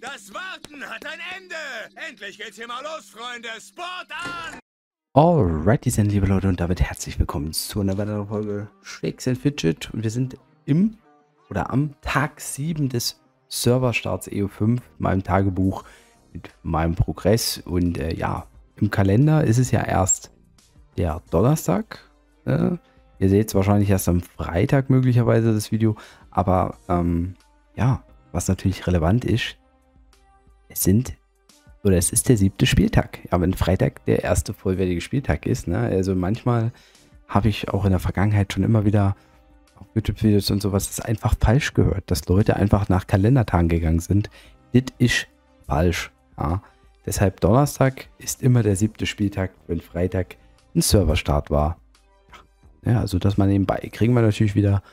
Das Warten hat ein Ende. Endlich geht's hier mal los, Freunde. Sport an! Alrighty, sind liebe Leute, und damit herzlich willkommen zu einer weiteren Folge Shakes and Fidget. Und wir sind am Tag 7 des Serverstarts EU5, meinem Tagebuch mit meinem Progress. Und ja, im Kalender ist es ja erst der Donnerstag. Ihr seht es wahrscheinlich erst am Freitag möglicherweise das Video. Aber ja, was natürlich relevant ist, es ist der 7. Spieltag. Ja, wenn Freitag der erste vollwertige Spieltag ist, ne? Also manchmal habe ich auch in der Vergangenheit schon immer wieder auf YouTube-Videos und sowas das einfach falsch gehört, dass Leute einfach nach Kalendertagen gegangen sind. Das ist falsch. Ja. Deshalb Donnerstag ist immer der 7. Spieltag, wenn Freitag ein Serverstart war. Ja, also das mal nebenbei. Kriegen wir natürlich wieder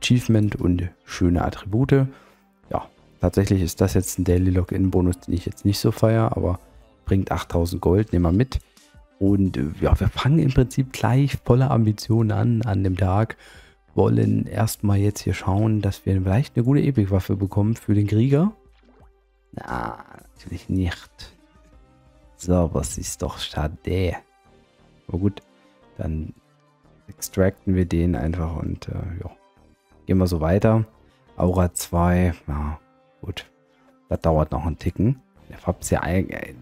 Achievement und schöne Attribute. Ja, tatsächlich ist das jetzt ein Daily Login-Bonus, den ich jetzt nicht so feiere, aber bringt 8000 Gold, nehmen wir mit. Und ja, wir fangen im Prinzip gleich voller Ambitionen an dem Tag. Wollen erstmal jetzt hier schauen, dass wir vielleicht eine gute Epic-Waffe bekommen für den Krieger. Na, natürlich nicht. So, was ist doch schade. Aber gut, dann extracten wir den einfach und ja, gehen wir so weiter. Aura 2, ja, gut. Das dauert noch einen Ticken. Ich habe es ja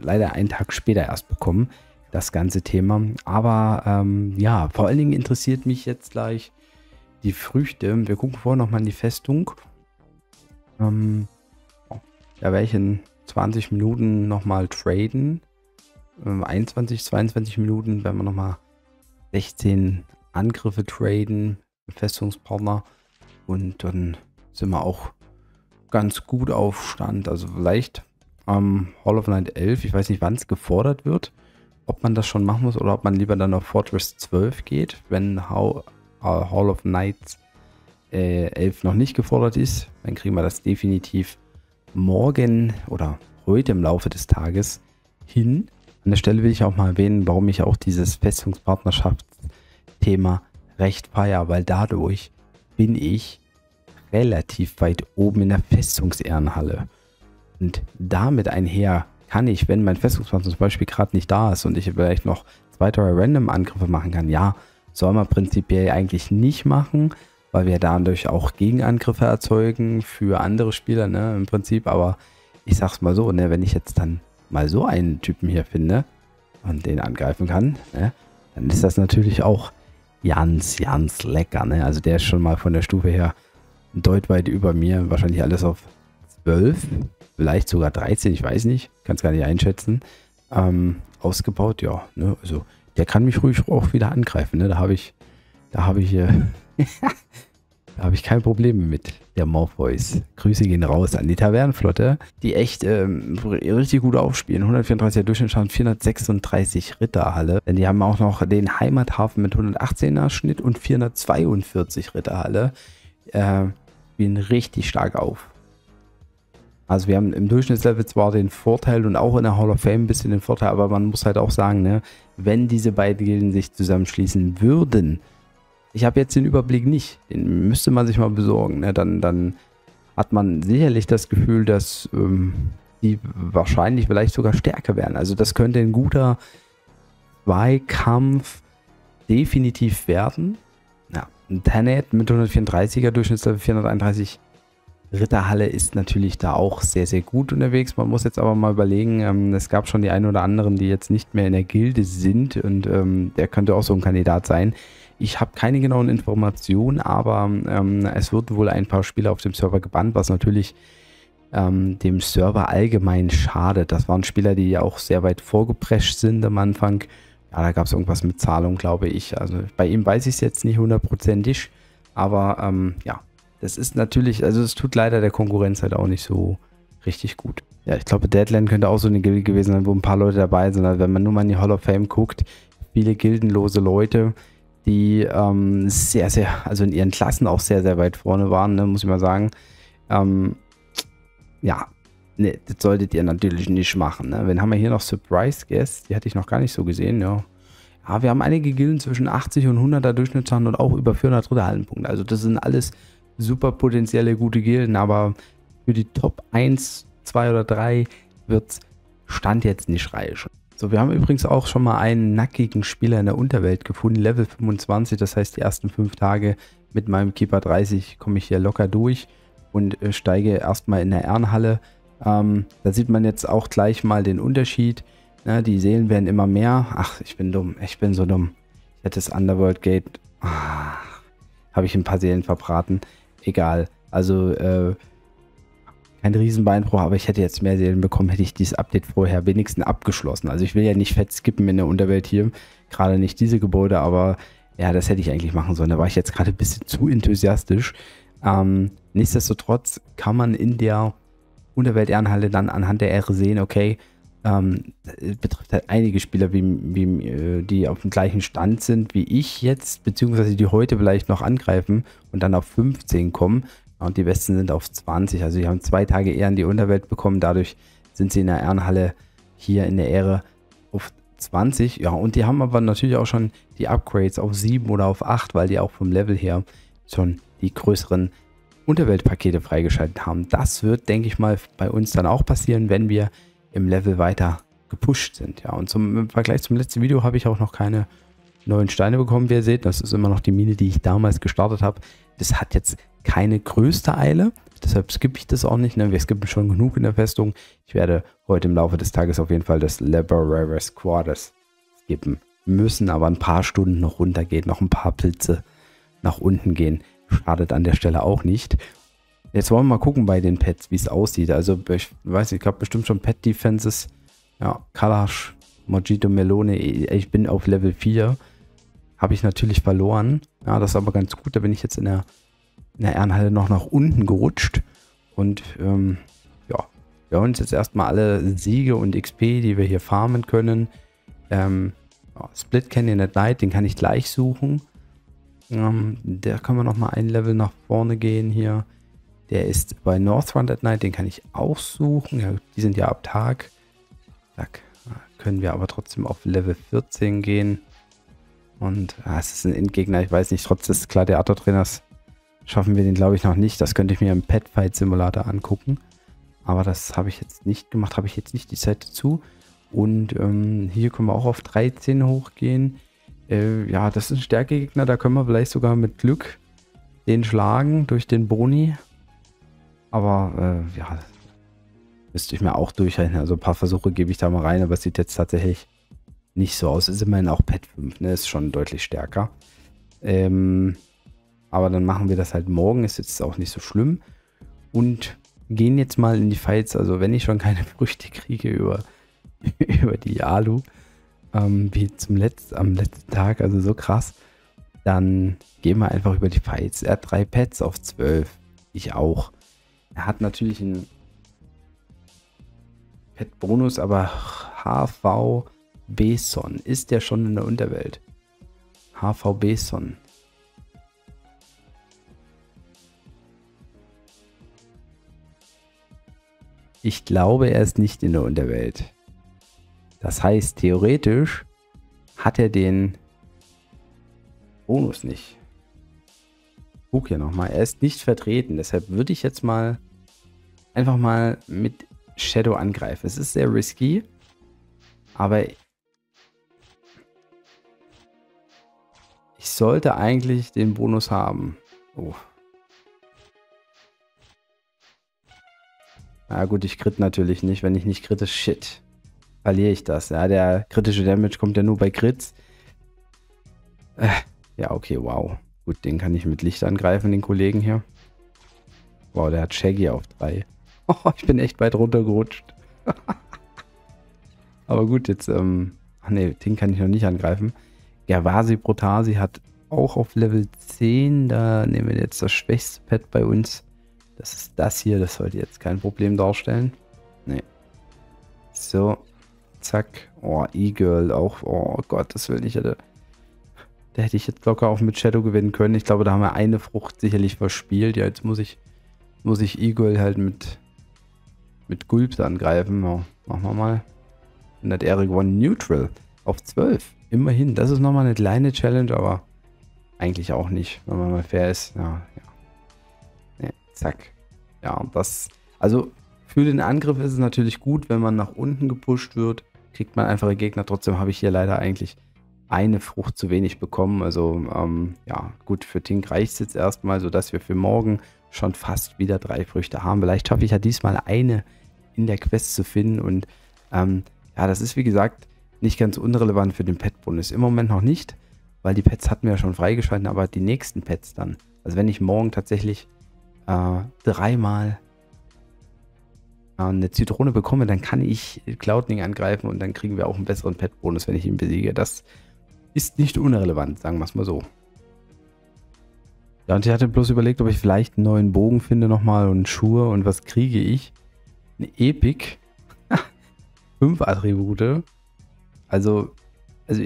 leider einen Tag später erst bekommen, das ganze Thema. Aber ja, vor allen Dingen interessiert mich jetzt gleich die Früchte. Wir gucken vorher nochmal in die Festung. Da werde ich in 20 Minuten nochmal traden. 21, 22 Minuten werden wir nochmal 16 Angriffe traden. Festungspartner. Und dann sind wir auch ganz gut auf Stand. Also vielleicht am Hall of Night 11. Ich weiß nicht, wann es gefordert wird. Ob man das schon machen muss oder ob man lieber dann auf Fortress 12 geht, wenn Hall of Night 11 noch nicht gefordert ist. Dann kriegen wir das definitiv morgen oder heute im Laufe des Tages hin. An der Stelle will ich auch mal erwähnen, warum ich auch dieses Festungspartnerschaftsthema recht feiere, weil dadurch bin ich relativ weit oben in der Festungsehrenhalle. Und damit einher kann ich, wenn mein Festungspartner zum Beispiel gerade nicht da ist und ich vielleicht noch 2, 3 Random-Angriffe machen kann, ja, soll man prinzipiell eigentlich nicht machen, weil wir dadurch auch Gegenangriffe erzeugen für andere Spieler, ne, im Prinzip. Aber ich sag's mal so, ne, wenn ich jetzt dann mal so einen Typen hier finde und den angreifen kann, ne, dann ist das natürlich auch ganz lecker, ne? Also der ist schon mal von der Stufe her deutlich über mir. Wahrscheinlich alles auf 12, vielleicht sogar 13, ich weiß nicht. Kann es gar nicht einschätzen. Ausgebaut, ja, ne? Also der kann mich ruhig auch wieder angreifen, ne? Da habe ich kein Problem mit, der Morpheus. Grüße gehen raus an die Tavernenflotte, die echt richtig gut aufspielen. 134er Durchschnittsschaden, 436 Ritterhalle. Denn die haben auch noch den Heimathafen mit 118er Schnitt und 442 Ritterhalle. Spielen richtig stark auf. Also wir haben im Durchschnittslevel zwar den Vorteil und auch in der Hall of Fame ein bisschen den Vorteil, aber man muss halt auch sagen, ne, wenn diese beiden Gilden sich zusammenschließen würden, ich habe jetzt den Überblick nicht, den müsste man sich mal besorgen, ne, dann hat man sicherlich das Gefühl, dass die wahrscheinlich vielleicht sogar stärker wären. Also das könnte ein guter Zweikampf definitiv werden. Ja, ein Tenet mit 134er Durchschnittslevel, 431 Ritterhalle ist natürlich da auch sehr, sehr gut unterwegs. Man muss jetzt aber mal überlegen, es gab schon die einen oder anderen, die jetzt nicht mehr in der Gilde sind und der könnte auch so ein Kandidat sein. Ich habe keine genauen Informationen, aber es wird wohl ein paar Spieler auf dem Server gebannt, was natürlich dem Server allgemein schadet. Das waren Spieler, die ja auch sehr weit vorgeprescht sind am Anfang. Ja, da gab es irgendwas mit Zahlung, glaube ich. Also bei ihm weiß ich es jetzt nicht hundertprozentig, aber ja. Das ist natürlich, also es tut leider der Konkurrenz halt auch nicht so richtig gut. Ja, ich glaube, Deadland könnte auch so eine Gilde gewesen sein, wo ein paar Leute dabei sind. Also wenn man nur mal in die Hall of Fame guckt, viele gildenlose Leute, die sehr, sehr, also in ihren Klassen auch sehr, sehr weit vorne waren, ne, muss ich mal sagen. Ja, ne, das solltet ihr natürlich nicht machen. Ne? Wen haben wir hier noch? Surprise Guest, die hatte ich noch gar nicht so gesehen, ja. Ja, wir haben einige Gilden zwischen 80 und 100er Durchschnittsschaden und auch über 400 Ritterhallenpunkte. Also das sind alles super potenzielle gute Gilden, aber für die Top 1 2 oder 3 wird Stand jetzt nicht reichen. So, wir haben übrigens auch schon mal einen nackigen Spieler in der Unterwelt gefunden, Level 25, das heißt die ersten 5 Tage mit meinem Keeper 30 komme ich hier locker durch und steige erstmal in der Ehrenhalle. Da sieht man jetzt auch gleich mal den Unterschied. Ja, die Seelen werden immer mehr. Ach, ich bin dumm, ich bin so dumm. Ich hätte das Underworld Gate, habe ich ein paar Seelen verbraten. Egal, also kein Riesenbeinbruch, aber ich hätte jetzt mehr Seelen bekommen, hätte ich dieses Update vorher wenigstens abgeschlossen. Also ich will ja nicht fett skippen in der Unterwelt hier, gerade nicht diese Gebäude, aber ja, das hätte ich eigentlich machen sollen. Da war ich jetzt gerade ein bisschen zu enthusiastisch. Nichtsdestotrotz kann man in der Unterwelt-Ehrenhalle dann anhand der Ehre sehen, okay, betrifft halt einige Spieler, die auf dem gleichen Stand sind wie ich jetzt, beziehungsweise die heute vielleicht noch angreifen und dann auf 15 kommen. Und die Besten sind auf 20. Also die haben 2 Tage eher in die Unterwelt bekommen. Dadurch sind sie in der Ehrenhalle hier in der Ehre auf 20. Ja, und die haben aber natürlich auch schon die Upgrades auf 7 oder auf 8, weil die auch vom Level her schon die größeren Unterweltpakete freigeschaltet haben. Das wird, denke ich mal, bei uns dann auch passieren, wenn wir im Level weiter gepusht sind. Ja, und im Vergleich zum letzten Video habe ich auch noch keine neuen Steine bekommen, wie ihr seht. Das ist immer noch die Mine, die ich damals gestartet habe. Das hat jetzt keine größte Eile, deshalb skippe ich das auch nicht. Ne? Wir skippen schon genug in der Festung. Ich werde heute im Laufe des Tages auf jeden Fall das Laborator's Quarters skippen müssen, aber ein paar Stunden noch runtergehen, noch ein paar Pilze nach unten gehen. Schadet an der Stelle auch nicht. Jetzt wollen wir mal gucken bei den Pets, wie es aussieht. Also ich weiß nicht, ich habe bestimmt schon Pet Defenses. Ja, Kalash, Mojito, Melone. Ich bin auf Level 4. Habe ich natürlich verloren. Ja, das ist aber ganz gut. Da bin ich jetzt in der Ehrenhalle noch nach unten gerutscht. Und ja, wir haben uns jetzt erstmal alle Siege und XP, die wir hier farmen können. Ja, Split Canyon at Night, den kann ich gleich suchen. Der kann man noch mal ein Level nach vorne gehen hier. Der ist bei Northrend at Night, den kann ich auch suchen. Ja, die sind ja ab Tag. Zack. Können wir aber trotzdem auf Level 14 gehen. Und es ist ein Endgegner, ich weiß nicht, trotz des Gladiator-Trainers schaffen wir den, glaube ich, noch nicht. Das könnte ich mir im Pet-Fight-Simulator angucken. Aber das habe ich jetzt nicht gemacht, habe ich jetzt nicht die Zeit dazu. Und hier können wir auch auf 13 hochgehen. Ja, das ist ein Stärkegegner, da können wir vielleicht sogar mit Glück den schlagen durch den Boni. Aber ja, müsste ich mir auch durchrechnen. Also ein paar Versuche gebe ich da mal rein, aber es sieht jetzt tatsächlich nicht so aus. Ist immerhin auch Pet 5, ne? Ist schon deutlich stärker. Aber dann machen wir das halt morgen, ist jetzt auch nicht so schlimm. Und gehen jetzt mal in die Fights. Also wenn ich schon keine Früchte kriege über die Alu, wie am letzten Tag, also so krass, dann gehen wir einfach über die Fights. Er hat 3 Pets auf 12. Ich auch. Er hat natürlich einen Pet-Bonus, aber HV Beson. Ist der schon in der Unterwelt? HV Beson. Ich glaube, er ist nicht in der Unterwelt. Das heißt, theoretisch hat er den Bonus nicht. Guck hier nochmal. Er ist nicht vertreten. Deshalb würde ich jetzt mal einfach mal mit Shadow angreifen. Es ist sehr risky. Aber ich sollte eigentlich den Bonus haben. Oh. Na gut, ich crit natürlich nicht. Wenn ich nicht kritte, shit. Verliere ich das. Ja, der kritische Damage kommt ja nur bei Crits. Ja, okay, wow. Gut, den kann ich mit Licht angreifen, den Kollegen hier. Wow, der hat Shaggy auf 3. Oh, ich bin echt weit runtergerutscht. Aber gut, jetzt, ach nee, den kann ich noch nicht angreifen. Gervasi Protasi hat auch auf Level 10. Da nehmen wir jetzt das schwächste Pet bei uns. Das ist das hier. Das sollte jetzt kein Problem darstellen. Nee. So. Zack. Oh, E-Girl auch. Oh Gott, das will ich. Da hätte ich jetzt locker auch mit Shadow gewinnen können. Ich glaube, da haben wir eine Frucht sicherlich verspielt. Ja, jetzt muss ich E-Girl halt mit Gulps angreifen. Ja, machen wir mal. Und hat Eric One Neutral auf 12. Immerhin. Das ist nochmal eine kleine Challenge, aber eigentlich auch nicht, wenn man mal fair ist. Ja. Nee, zack. Ja, und das, also Für den Angriff ist es natürlich gut, wenn man nach unten gepusht wird, kriegt man einfache Gegner. Trotzdem habe ich hier leider eigentlich eine Frucht zu wenig bekommen. Also ja, gut, für Tink reicht es jetzt erstmal, sodass wir für morgen schon fast wieder 3 Früchte haben. Vielleicht schaffe ich ja diesmal eine in der Quest zu finden. Und ja, das ist wie gesagt nicht ganz unrelevant für den Pet-Bonus. Im Moment noch nicht, weil die Pets hatten wir ja schon freigeschalten, aber die nächsten Pets dann. Also wenn ich morgen tatsächlich 3-mal eine Zitrone bekomme, dann kann ich Cloudning angreifen und dann kriegen wir auch einen besseren Pet-Bonus, wenn ich ihn besiege. Das ist nicht unrelevant, sagen wir es mal so. Ja, und ich hatte bloß überlegt, ob ich vielleicht einen neuen Bogen finde nochmal und Schuhe. Und was kriege ich? Eine Epic. 5 Attribute. Also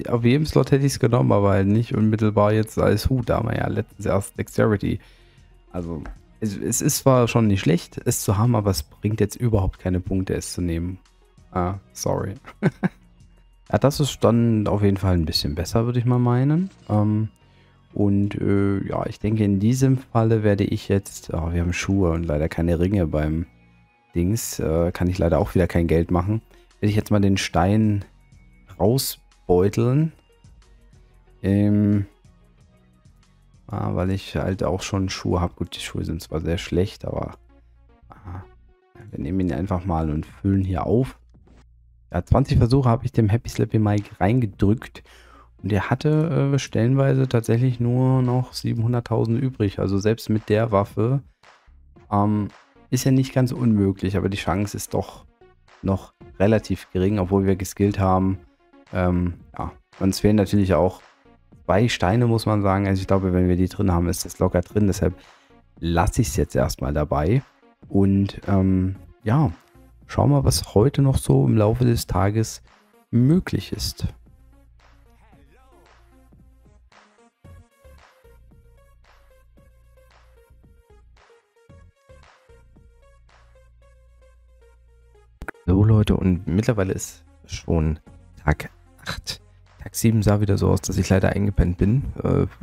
auf jedem Slot hätte ich es genommen, aber halt nicht unmittelbar jetzt als Hut. Da haben wir ja letztens erst Dexterity. Also es ist zwar schon nicht schlecht, es zu haben, aber es bringt jetzt überhaupt keine Punkte, es zu nehmen. Sorry. Ja, das ist dann auf jeden Fall ein bisschen besser, würde ich mal meinen. Ja, ich denke, in diesem Falle werde ich jetzt... Oh, wir haben Schuhe und leider keine Ringe beim Dings. Kann ich leider auch wieder kein Geld machen. Werde ich jetzt mal den Stein rausbeuteln. Weil ich halt auch schon Schuhe habe. Gut, die Schuhe sind zwar sehr schlecht, aber wir nehmen ihn einfach mal und füllen hier auf. Ja, 20 Versuche habe ich dem Happy Slappy Mike reingedrückt. Und er hatte stellenweise tatsächlich nur noch 700.000 übrig. Also selbst mit der Waffe ist ja nicht ganz unmöglich. Aber die Chance ist doch noch relativ gering, obwohl wir geskillt haben. Ja, uns fehlen natürlich auch 2 Steine, muss man sagen. Also ich glaube, wenn wir die drin haben, ist das locker drin. Deshalb lasse ich es jetzt erstmal dabei. Und ja, schauen wir, was heute noch so im Laufe des Tages möglich ist. So Leute, und mittlerweile ist schon Tag 8. Tag 7 sah wieder so aus, dass ich leider eingepennt bin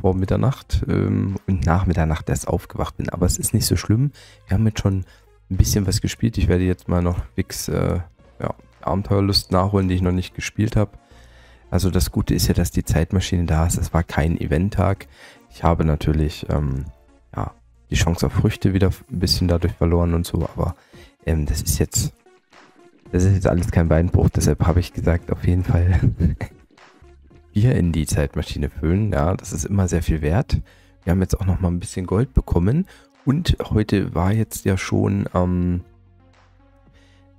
vor Mitternacht und nach Mitternacht erst aufgewacht bin. Aber es ist nicht so schlimm. Wir haben jetzt schon ein bisschen was gespielt. Ich werde jetzt mal noch Wix Abenteuerlust nachholen, die ich noch nicht gespielt habe. Also das Gute ist ja, dass die Zeitmaschine da ist. Es war kein Eventtag. Ich habe natürlich die Chance auf Früchte wieder ein bisschen dadurch verloren und so. Aber das ist jetzt alles kein Beinbruch. Deshalb habe ich gesagt, auf jeden Fall Bier in die Zeitmaschine füllen. Ja, das ist immer sehr viel wert. Wir haben jetzt auch noch mal ein bisschen Gold bekommen. Und heute war jetzt ja schon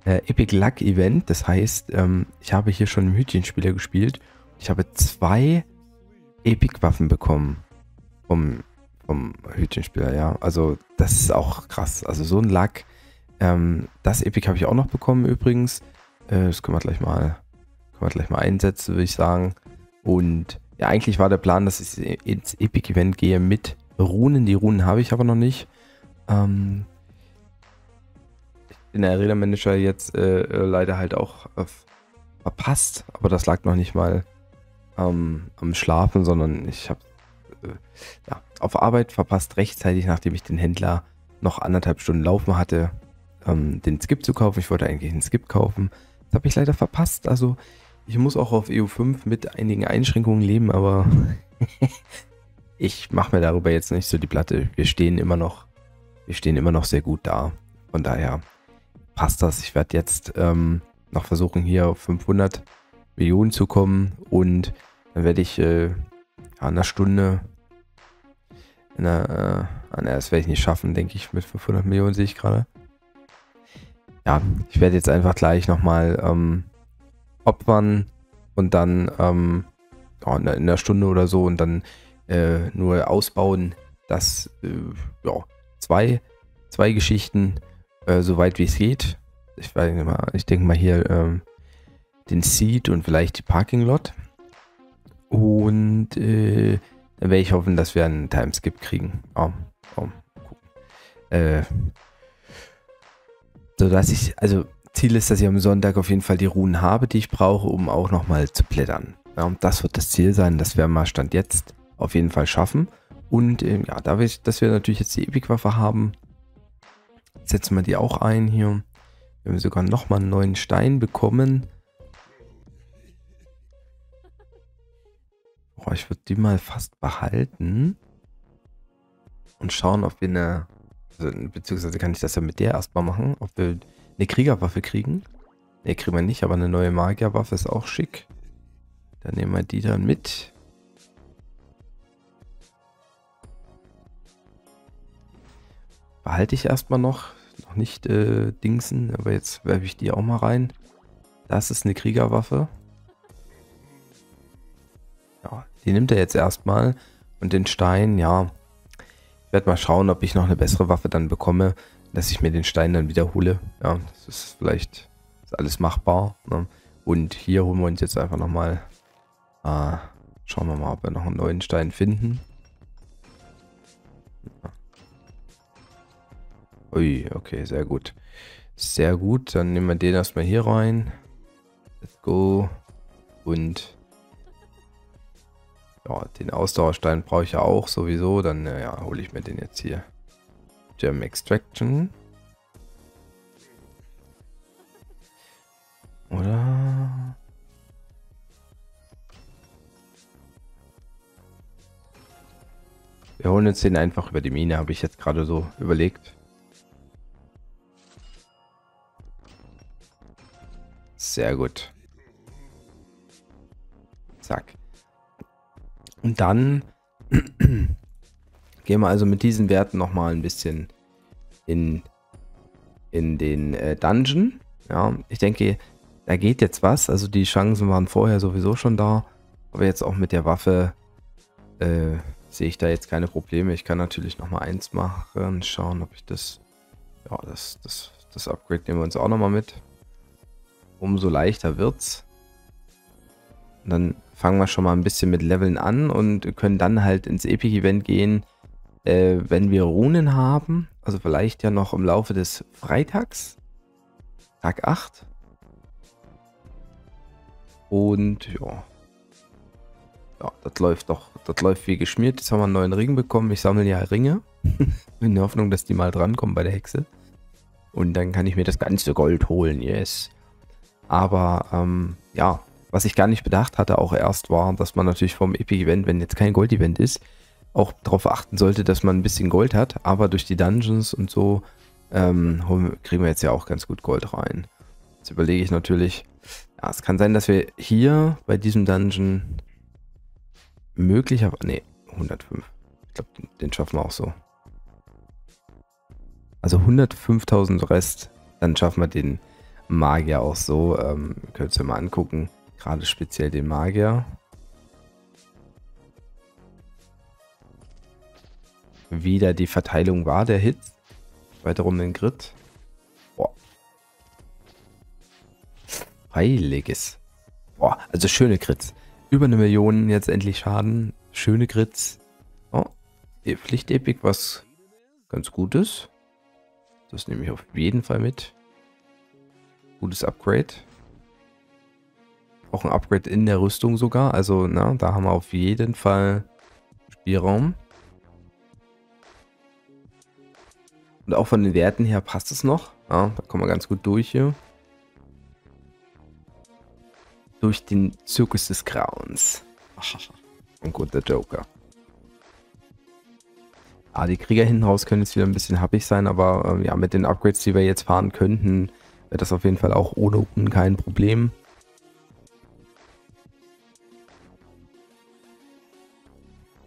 Epic Luck Event. Das heißt, ich habe hier schon im Hütchenspieler gespielt. Ich habe 2 Epic Waffen bekommen vom Hütchenspieler. Ja, also das ist auch krass. Also so ein Luck. Das Epic habe ich auch noch bekommen übrigens. Das können wir gleich mal einsetzen, würde ich sagen. Und ja, eigentlich war der Plan, dass ich ins Epic Event gehe mit Runen. Die Runen habe ich aber noch nicht. In der Arena Manager jetzt leider halt auch verpasst. Aber das lag noch nicht mal am Schlafen, sondern ich habe auf Arbeit verpasst, rechtzeitig, nachdem ich den Händler noch 1,5 Stunden laufen hatte, den Skip zu kaufen. Ich wollte eigentlich einen Skip kaufen. Das habe ich leider verpasst. Also ich muss auch auf EU5 mit einigen Einschränkungen leben, aber ich mache mir darüber jetzt nicht so die Platte. Wir stehen immer noch sehr gut da. Von daher passt das. Ich werde jetzt noch versuchen, hier auf 500 Millionen zu kommen und dann werde ich in einer Stunde das werde ich nicht schaffen, denke ich, mit 500 Millionen sehe ich gerade. Ja, ich werde jetzt einfach gleich nochmal opfern und dann in einer Stunde oder so und dann nur ausbauen, dass zwei Geschichten so weit wie es geht. Ich denke mal hier den Seed und vielleicht die Parking Lot. Und dann werde ich hoffen, dass wir einen Timeskip kriegen. Ziel ist, dass ich am Sonntag auf jeden Fall die Runen habe, die ich brauche, um auch nochmal zu blättern. Ja, und das wird das Ziel sein, das werden wir Stand jetzt auf jeden Fall schaffen. Und dass wir natürlich jetzt die Epic-Waffe haben, setzen wir die auch ein hier. Wir haben sogar nochmal einen neuen Stein bekommen. Boah, ich würde die mal fast behalten. Und schauen, ob wir eine... Also, beziehungsweise kann ich das ja mit der erstmal machen. Ob wir eine Kriegerwaffe kriegen. Ne, kriegen wir nicht, aber eine neue Magierwaffe ist auch schick. Dann nehmen wir die dann mit. Behalte ich erstmal noch. Noch nicht dingsen, aber jetzt werfe ich die auch mal rein. Das ist eine Kriegerwaffe. Ja, die nimmt er jetzt erstmal. Und den Stein, ja. Ich werde mal schauen, ob ich noch eine bessere Waffe dann bekomme, dass ich mir den Stein dann wiederhole. Ja, das ist vielleicht alles machbar. Ne? Und hier holen wir uns jetzt einfach nochmal. Schauen wir mal, ob wir noch einen neuen Stein finden. Ja. Ui, okay, sehr gut. Sehr gut, dann nehmen wir den erstmal hier rein. Let's go. Und ja, den Ausdauerstein brauche ich ja auch sowieso. Dann ja, hole ich mir den jetzt hier. Gem Extraction. Oder? Wir holen uns den einfach über die Mine, habe ich jetzt gerade so überlegt. Sehr gut. Zack. Und dann gehen wir also mit diesen Werten nochmal ein bisschen in den Dungeon. Ja, ich denke, da geht jetzt was. Also die Chancen waren vorher sowieso schon da. Aber jetzt auch mit der Waffe sehe ich da jetzt keine Probleme. Ich kann natürlich nochmal eins machen. Schauen, ob ich das... Ja, das Upgrade nehmen wir uns auch nochmal mit. Umso leichter wird's. Und dann fangen wir schon mal ein bisschen mit Leveln an und können dann halt ins Epic Event gehen, wenn wir Runen haben. Also vielleicht ja noch im Laufe des Freitags. Tag 8. Und ja. Ja, das läuft wie geschmiert. Jetzt haben wir einen neuen Ring bekommen. Ich sammle ja Ringe. In der Hoffnung, dass die mal drankommen bei der Hexe. Und dann kann ich mir das ganze Gold holen. Yes. Aber ja, was ich gar nicht bedacht hatte auch erst war, dass man natürlich vom Epic Event, wenn jetzt kein Gold-Event ist, auch darauf achten sollte, dass man ein bisschen Gold hat. Aber durch die Dungeons und so kriegen wir jetzt ja auch ganz gut Gold rein. Jetzt überlege ich natürlich, ja, es kann sein, dass wir hier bei diesem Dungeon möglicherweise, nee, 105. Ich glaube, den schaffen wir auch so. Also 105.000 Rest, dann schaffen wir den Magier auch so. Könnt ihr mal angucken. Gerade speziell den Magier. Wie da die Verteilung war, der Hit. Weiter um den Grid. Boah. Heiliges. Boah, also schöne Crits. Über 1 Million jetzt endlich Schaden. Schöne Crits. Oh, Pflicht-Epic, was ganz Gutes. Das nehme ich auf jeden Fall mit. Gutes Upgrade. Auch ein Upgrade in der Rüstung sogar. Also, na, da haben wir auf jeden Fall Spielraum. Und auch von den Werten her passt es noch. Ja, da kommen wir ganz gut durch hier. Durch den Zirkus des Grauens. Ein guter Joker. Ah, die Krieger hinten raus können jetzt wieder ein bisschen happig sein, aber ja, mit den Upgrades, die wir jetzt fahren könnten, wäre das auf jeden Fall auch ohne Runen kein Problem.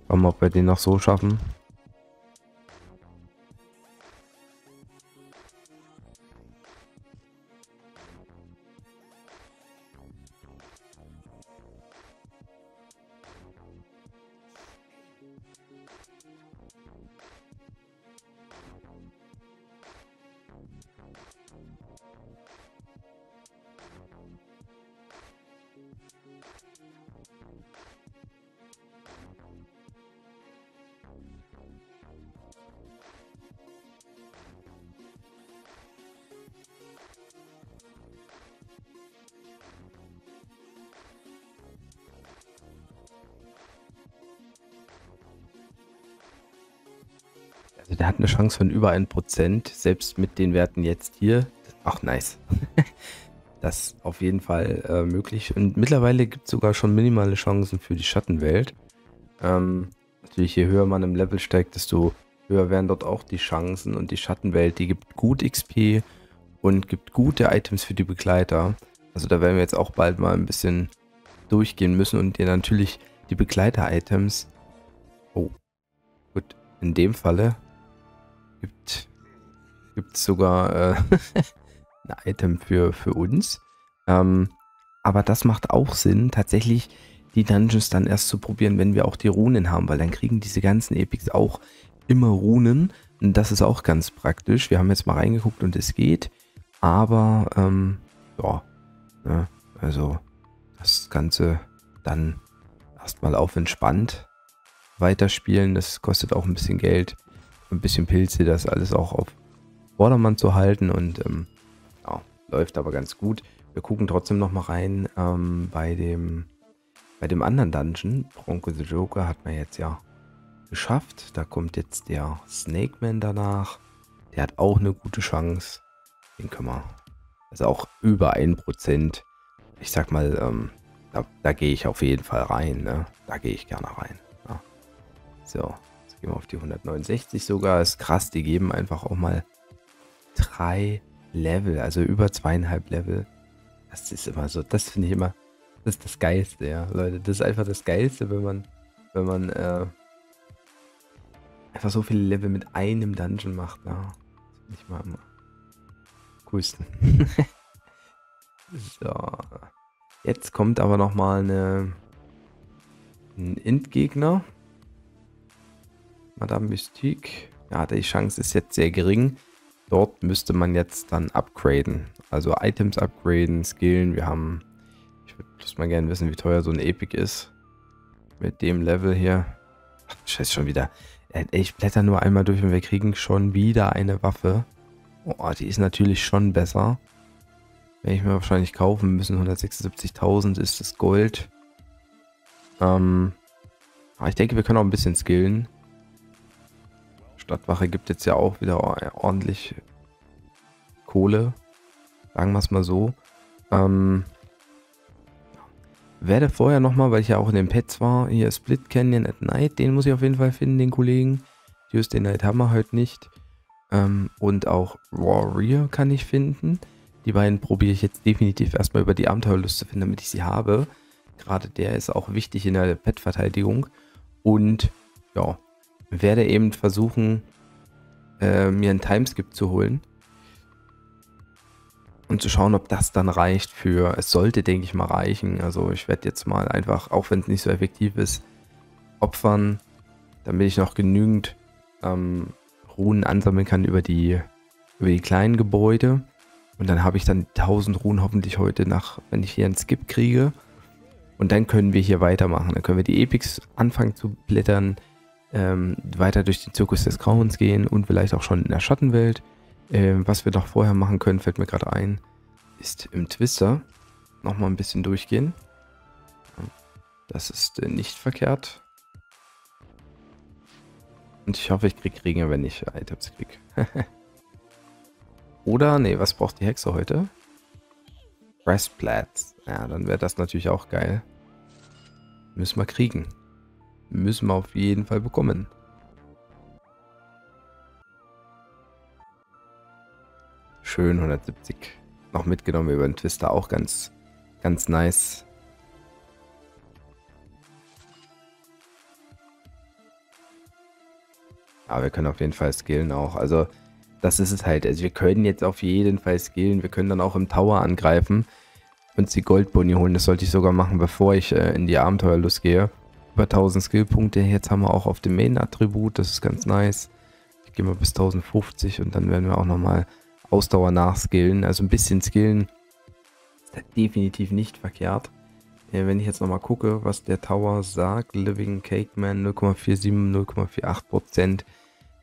Schauen wir, ob wir den noch so schaffen. Also der hat eine Chance von über 1%, selbst mit den Werten jetzt hier. Ach, nice. Das ist auf jeden Fall möglich. Und mittlerweile gibt es sogar schon minimale Chancen für die Schattenwelt. Natürlich, je höher man im Level steigt, desto höher werden dort auch die Chancen. Und die Schattenwelt, die gibt gut XP und gibt gute Items für die Begleiter. Also da werden wir jetzt auch bald mal ein bisschen durchgehen müssen und dir natürlich die Begleiter-Items. Oh, gut. In dem Falle gibt es sogar ein Item für uns. Aber das macht auch Sinn, tatsächlich die Dungeons dann erst zu probieren, wenn wir auch die Runen haben, weil dann kriegen diese ganzen Epics auch immer Runen. Und das ist auch ganz praktisch. Wir haben jetzt mal reingeguckt und es geht. Aber, ja, ne, also das Ganze dann erstmal auf entspannt weiterspielen. Das kostet auch ein bisschen Geld, ein bisschen Pilze, das alles auch auf Vordermann zu halten und ja, läuft aber ganz gut. Wir gucken trotzdem noch mal rein bei dem anderen Dungeon. Bronco the Joker hat man jetzt ja geschafft. Da kommt jetzt der Snake Man danach. Der hat auch eine gute Chance. Den können wir, also auch über 1%. Ich sag mal, da gehe ich auf jeden Fall rein. Ne? Da gehe ich gerne rein. Ja. So, jetzt gehen wir auf die 169 sogar. Ist krass, die geben einfach auch mal 3 Level, also über 2,5 Level. Das ist immer so, das finde ich immer, das ist das Geilste, ja, Leute. Das ist einfach das Geilste, wenn man einfach so viele Level mit einem Dungeon macht, ja. Das finde ich mal am coolsten. So. Jetzt kommt aber nochmal ein Int-Gegner. Madame Mystique. Ja, die Chance ist jetzt sehr gering. Dort müsste man jetzt dann upgraden. Also Items upgraden, skillen. Ich würde bloß mal gerne wissen, wie teuer so ein Epic ist. Mit dem Level hier. Ach, scheiße, schon wieder. Ich blätter nur einmal durch und wir kriegen schon wieder eine Waffe. Oh, die ist natürlich schon besser. Werde ich mir wahrscheinlich kaufen müssen. 176.000 ist das Gold. Aber ich denke, wir können auch ein bisschen skillen. Stadtwache gibt jetzt ja auch wieder ordentlich Kohle. Sagen wir es mal so. Werde vorher nochmal, weil ich ja auch in den Pets war, hier Split Canyon at Night, den muss ich auf jeden Fall finden, den Kollegen. Tuesday Night haben wir heute nicht. Und auch Warrior kann ich finden. Die beiden probiere ich jetzt definitiv erstmal über die Abenteuerlust zu finden, damit ich sie habe. Gerade der ist auch wichtig in der Pet-Verteidigung. Und ja, werde eben versuchen, mir einen Timeskip zu holen. Und zu schauen, ob das dann reicht für, es sollte, denke ich mal, reichen. Also ich werde jetzt mal einfach, auch wenn es nicht so effektiv ist, opfern, damit ich noch genügend Runen ansammeln kann über die kleinen Gebäude. Und dann habe ich dann 1000 Runen hoffentlich heute wenn ich hier einen Skip kriege. Und dann können wir hier weitermachen. Dann können wir die Epics anfangen zu blättern, weiter durch den Zirkus des Grauens gehen und vielleicht auch schon in der Schattenwelt. Was wir noch vorher machen können, fällt mir gerade ein, ist im Twister nochmal ein bisschen durchgehen. Das ist nicht verkehrt. Und ich hoffe, ich kriege Ringe, wenn ich Items kriege. Oder, nee, was braucht die Hexe heute? Breastplates. Ja, dann wäre das natürlich auch geil. Müssen wir kriegen. Müssen wir auf jeden Fall bekommen. Schön, 170 noch mitgenommen über den Twister, auch ganz, ganz nice. Aber wir können auf jeden Fall skillen auch. Also das ist es halt. Also wir können jetzt auf jeden Fall skillen. Wir können dann auch im Tower angreifen. Uns die Goldboni holen. Das sollte ich sogar machen, bevor ich in die Abenteuerlust gehe. Über 1000 Skillpunkte. Jetzt haben wir auch auf dem Main-Attribut. Das ist ganz nice. Ich gehe mal bis 1050 und dann werden wir auch nochmal Ausdauer nachskillen. Also ein bisschen skillen ist definitiv nicht verkehrt. Wenn ich jetzt nochmal gucke, was der Tower sagt. Living Cake Man 0,47, 0,48%.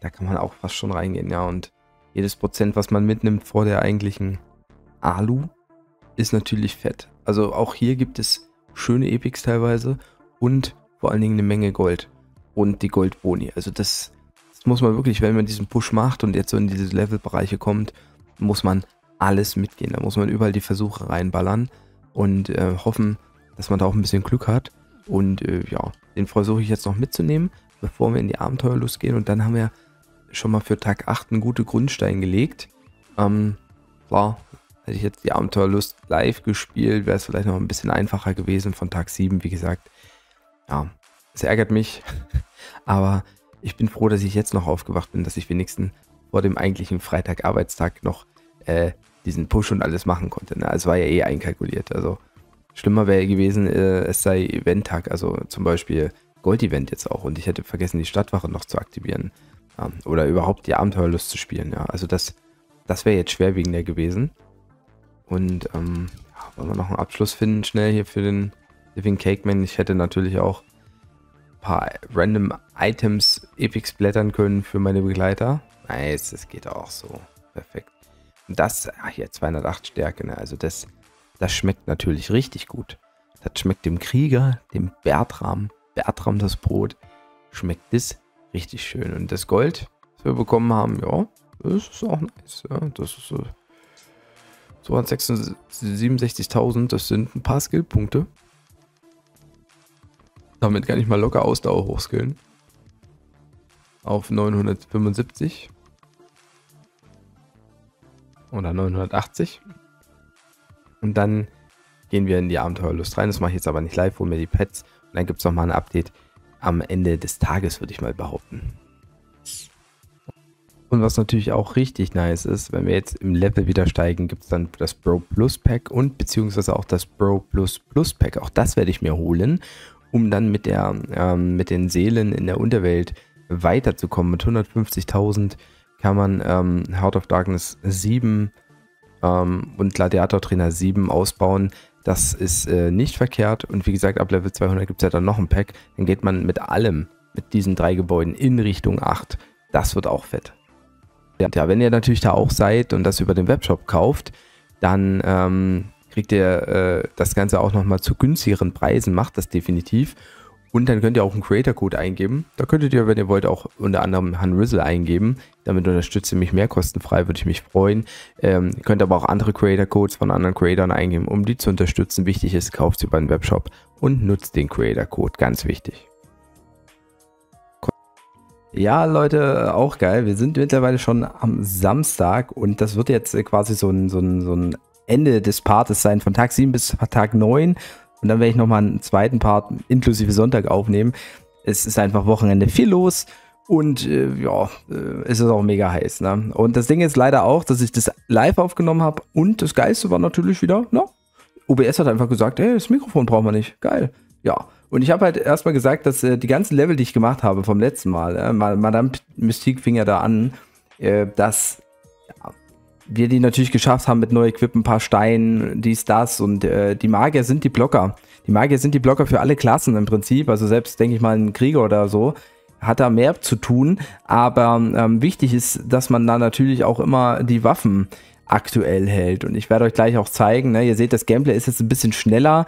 Da kann man auch fast schon reingehen. Ja, und jedes Prozent, was man mitnimmt vor der eigentlichen Alu, ist natürlich fett. Also auch hier gibt es schöne Epics teilweise und vor allen Dingen eine Menge Gold und die Goldboni. Also das muss man wirklich, wenn man diesen Push macht und jetzt so in diese Levelbereiche kommt, muss man alles mitgehen. Da muss man überall die Versuche reinballern und hoffen, dass man da auch ein bisschen Glück hat. Und ja, den versuche ich jetzt noch mitzunehmen, bevor wir in die Abenteuerlust gehen. Und dann haben wir schon mal für Tag 8 einen guten Grundstein gelegt. Klar, hätte ich jetzt die Abenteuerlust live gespielt, wäre es vielleicht noch ein bisschen einfacher gewesen von Tag 7, wie gesagt. Ja, es ärgert mich, aber ich bin froh, dass ich jetzt noch aufgewacht bin, dass ich wenigstens vor dem eigentlichen Freitag-Arbeitstag noch diesen Push und alles machen konnte. Ne? Es war ja eh einkalkuliert, also schlimmer wäre gewesen, es sei Eventtag, also zum Beispiel Gold-Event jetzt auch, und ich hätte vergessen, die Stadtwache noch zu aktivieren oder überhaupt die Abenteuerlust zu spielen. Ja, also das wäre jetzt schwerwiegender gewesen. Und ja, wollen wir noch einen Abschluss finden, schnell hier für den Living Cake Man. Ich hätte natürlich auch ein paar random Items Epics blättern können für meine Begleiter. Nice, das geht auch so. Perfekt. Und das, hier 208 Stärke, ne? Also das schmeckt natürlich richtig gut. Das schmeckt dem Krieger, dem Bertram das Brot, schmeckt das richtig schön. Und das Gold, das wir bekommen haben, ja, das ist auch nice. Ja, das ist 267.000, das sind ein paar Skillpunkte. Damit kann ich mal locker Ausdauer hochskillen. Auf 975. Oder 980. Und dann gehen wir in die Abenteuerlust rein. Das mache ich jetzt aber nicht live, hol mir die Pets. Und dann gibt es nochmal ein Update am Ende des Tages, würde ich mal behaupten. Und was natürlich auch richtig nice ist, wenn wir jetzt im Level wieder steigen, gibt es dann das Bro Plus Pack und beziehungsweise auch das Bro Plus Plus Pack. Auch das werde ich mir holen, um dann mit den Seelen in der Unterwelt weiterzukommen. Mit 150.000 kann man Heart of Darkness 7 und Gladiator Trainer 7 ausbauen. Das ist nicht verkehrt. Und wie gesagt, ab Level 200 gibt es ja dann noch ein Pack. Dann geht man mit allem, mit diesen 3 Gebäuden in Richtung 8. Das wird auch fett. Ja, wenn ihr natürlich da auch seid und das über den Webshop kauft, dann kriegt ihr das Ganze auch nochmal zu günstigeren Preisen, macht das definitiv. Und dann könnt ihr auch einen Creator-Code eingeben. Da könntet ihr, wenn ihr wollt, auch unter anderem Hanrizzle eingeben. Damit unterstützt ihr mich mehr kostenfrei, würde ich mich freuen. Ihr könnt aber auch andere Creator-Codes von anderen Creatoren eingeben, um die zu unterstützen. Wichtig ist, kauft sie über den Webshop und nutzt den Creator-Code, ganz wichtig. Ja, Leute, auch geil. Wir sind mittlerweile schon am Samstag und das wird jetzt quasi so ein Ende des Partes sein, von Tag 7 bis Tag 9. Und dann werde ich nochmal einen zweiten Part inklusive Sonntag aufnehmen. Es ist einfach Wochenende viel los und ja, es ist auch mega heiß. Ne? Und das Ding ist leider auch, dass ich das live aufgenommen habe und das Geilste war natürlich wieder, na, OBS hat einfach gesagt, hey, das Mikrofon brauchen wir nicht. Geil. Ja. Und ich habe halt erstmal gesagt, dass die ganzen Level, die ich gemacht habe vom letzten Mal, Madame Mystique fing ja da an, dass ja, wir die natürlich geschafft haben mit neu equippen, ein paar Steinen, dies, das und die Magier sind die Blocker. Die Magier sind die Blocker für alle Klassen im Prinzip, also selbst, denke ich mal, ein Krieger oder so hat da mehr zu tun, aber wichtig ist, dass man da natürlich auch immer die Waffen aktuell hält und ich werde euch gleich auch zeigen, ne? Ihr seht, das Gameplay ist jetzt ein bisschen schneller,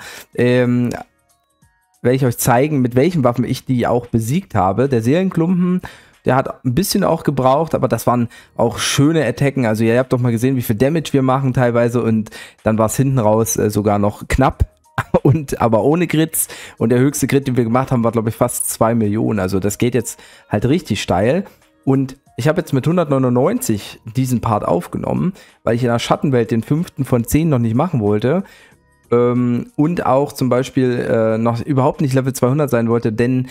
werde ich euch zeigen, mit welchen Waffen ich die auch besiegt habe. Der Seelenklumpen, der hat ein bisschen auch gebraucht, aber das waren auch schöne Attacken. Also ihr habt doch mal gesehen, wie viel Damage wir machen teilweise und dann war es hinten raus sogar noch knapp, aber ohne Crits. Und der höchste Crit, den wir gemacht haben, war glaube ich fast 2 Millionen. Also das geht jetzt halt richtig steil. Und ich habe jetzt mit 199 diesen Part aufgenommen, weil ich in der Schattenwelt den 5. von 10 noch nicht machen wollte. Und auch zum Beispiel noch überhaupt nicht Level 200 sein wollte, denn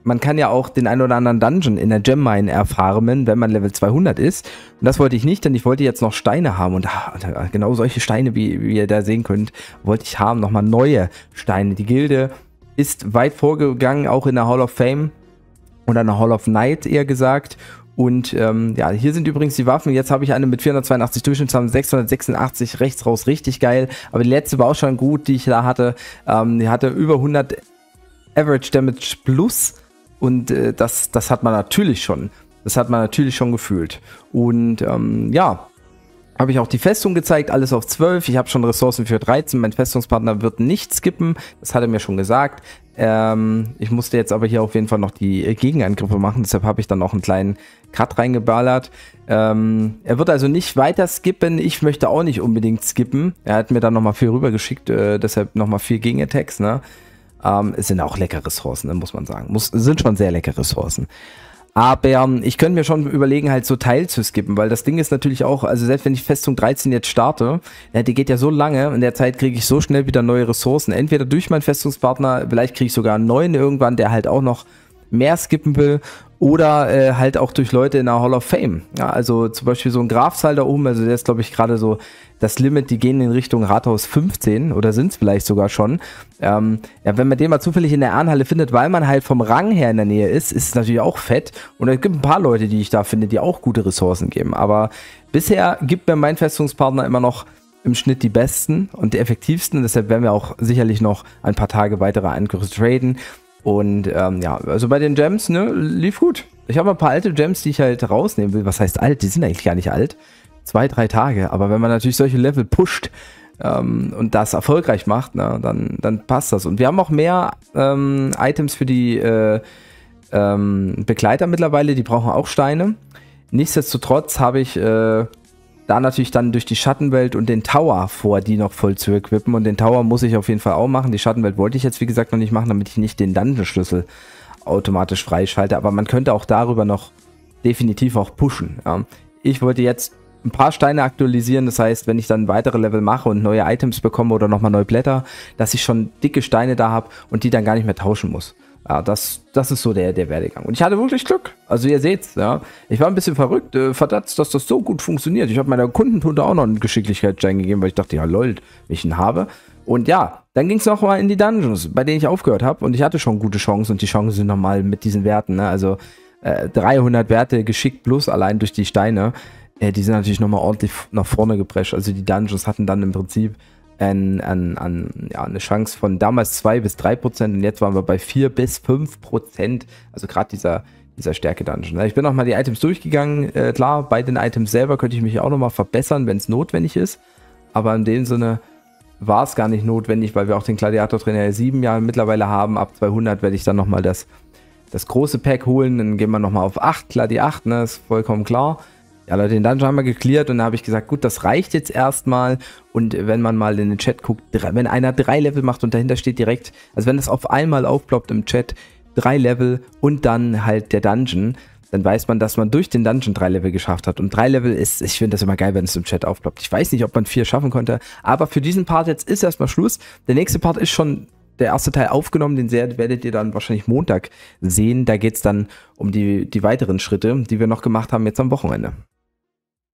man kann ja auch den ein oder anderen Dungeon in der Gemmine erfarmen, wenn man Level 200 ist. Und das wollte ich nicht, denn ich wollte jetzt noch Steine haben. Und genau solche Steine, wie ihr da sehen könnt, wollte ich haben. Nochmal neue Steine. Die Gilde ist weit vorgegangen, auch in der Hall of Fame. Oder in der Hall of Night eher gesagt. Und ja, hier sind übrigens die Waffen. Jetzt habe ich eine mit 482 Durchschnittshaben, 686 rechts raus, richtig geil. Aber die letzte war auch schon gut, die ich da hatte. Die hatte über 100 Average Damage plus. Und das hat man natürlich schon. Das hat man natürlich schon gefühlt. Und ja, habe ich auch die Festung gezeigt, alles auf 12. Ich habe schon Ressourcen für 13. Mein Festungspartner wird nicht skippen. Das hat er mir schon gesagt. Ich musste jetzt aber hier auf jeden Fall noch die Gegenangriffe machen. Deshalb habe ich dann auch einen kleinen Cut reingeballert. Er wird also nicht weiter skippen. Ich möchte auch nicht unbedingt skippen. Er hat mir dann nochmal viel rübergeschickt. Deshalb nochmal 4 Gegenattacks. Ne? Es sind auch leckere Ressourcen, ne, muss man sagen. Sind schon sehr leckere Ressourcen. Aber ich könnte mir schon überlegen, halt so Teil zu skippen, weil das Ding ist natürlich auch, also selbst wenn ich Festung 13 jetzt starte, ja, die geht ja so lange, in der Zeit kriege ich so schnell wieder neue Ressourcen. Entweder durch meinen Festungspartner, vielleicht kriege ich sogar einen neuen irgendwann, der halt auch noch mehr skippen will, oder halt auch durch Leute in der Hall of Fame. Ja, also zum Beispiel so ein Grafzahl da oben, also der ist glaube ich gerade so das Limit, die gehen in Richtung Rathaus 15 oder sind es vielleicht sogar schon. Ja, wenn man den mal zufällig in der Ahnenhalle findet, weil man halt vom Rang her in der Nähe ist es natürlich auch fett. Und es gibt ein paar Leute, die ich da finde, die auch gute Ressourcen geben. Aber bisher gibt mir mein Festungspartner immer noch im Schnitt die besten und die effektivsten. Deshalb werden wir auch sicherlich noch ein paar Tage weitere Angriffe traden. Und ja, also bei den Gems, ne, lief gut. Ich habe ein paar alte Gems, die ich halt rausnehmen will. Was heißt alt? Die sind eigentlich gar nicht alt. 2, 3 Tage. Aber wenn man natürlich solche Level pusht und das erfolgreich macht, na, dann passt das. Und wir haben auch mehr Items für die Begleiter mittlerweile. Die brauchen auch Steine. Nichtsdestotrotz habe ich da natürlich dann durch die Schattenwelt und den Tower vor, die noch voll zu equippen. Und den Tower muss ich auf jeden Fall auch machen. Die Schattenwelt wollte ich jetzt, wie gesagt, noch nicht machen, damit ich nicht den Dungeon-Schlüssel automatisch freischalte. Aber man könnte auch darüber noch definitiv auch pushen. Ja. Ich wollte jetzt ein paar Steine aktualisieren. Das heißt, wenn ich dann weitere Level mache und neue Items bekomme oder nochmal neue Blätter, dass ich schon dicke Steine da habe und die dann gar nicht mehr tauschen muss. Ja, das ist so der Werdegang. Und ich hatte wirklich Glück. Also ihr seht's, ja. Ich war ein bisschen verrückt, verdammt, dass das so gut funktioniert. Ich habe meiner Kundentunde auch noch einen Geschicklichkeitsstein gegeben, weil ich dachte, ja lol, wenn ich ihn habe. Und ja, dann ging es noch mal in die Dungeons, bei denen ich aufgehört habe. Und ich hatte schon gute Chancen und die Chancen sind nochmal mit diesen Werten, ne? Also 300 Werte geschickt plus allein durch die Steine. Die sind natürlich nochmal ordentlich nach vorne geprescht. Also die Dungeons hatten dann im Prinzip eine Chance von damals 2 bis 3% und jetzt waren wir bei 4 bis 5%. Also gerade dieser Stärke-Dungeon. Ich bin nochmal die Items durchgegangen. Klar, bei den Items selber könnte ich mich auch nochmal verbessern, wenn es notwendig ist. Aber in dem Sinne war es gar nicht notwendig, weil wir auch den Gladiator-Trainer 7 Jahre mittlerweile haben. Ab 200 werde ich dann nochmal das große Pack holen. Dann gehen wir nochmal auf 8, Gladi 8, ne, ist vollkommen klar. Ja, den Dungeon haben wir geklärt und da habe ich gesagt, gut, das reicht jetzt erstmal. Und wenn man mal in den Chat guckt, wenn einer 3 Level macht und dahinter steht direkt, also wenn das auf einmal aufploppt im Chat, 3 Level und dann halt der Dungeon, dann weiß man, dass man durch den Dungeon 3 Level geschafft hat. Und 3 Level ist, ich finde das immer geil, wenn es im Chat aufploppt. Ich weiß nicht, ob man 4 schaffen konnte, aber für diesen Part jetzt ist erstmal Schluss. Der nächste Part ist schon der erste Teil aufgenommen, den werdet ihr dann wahrscheinlich Montag sehen. Da geht es dann um die weiteren Schritte, die wir noch gemacht haben jetzt am Wochenende.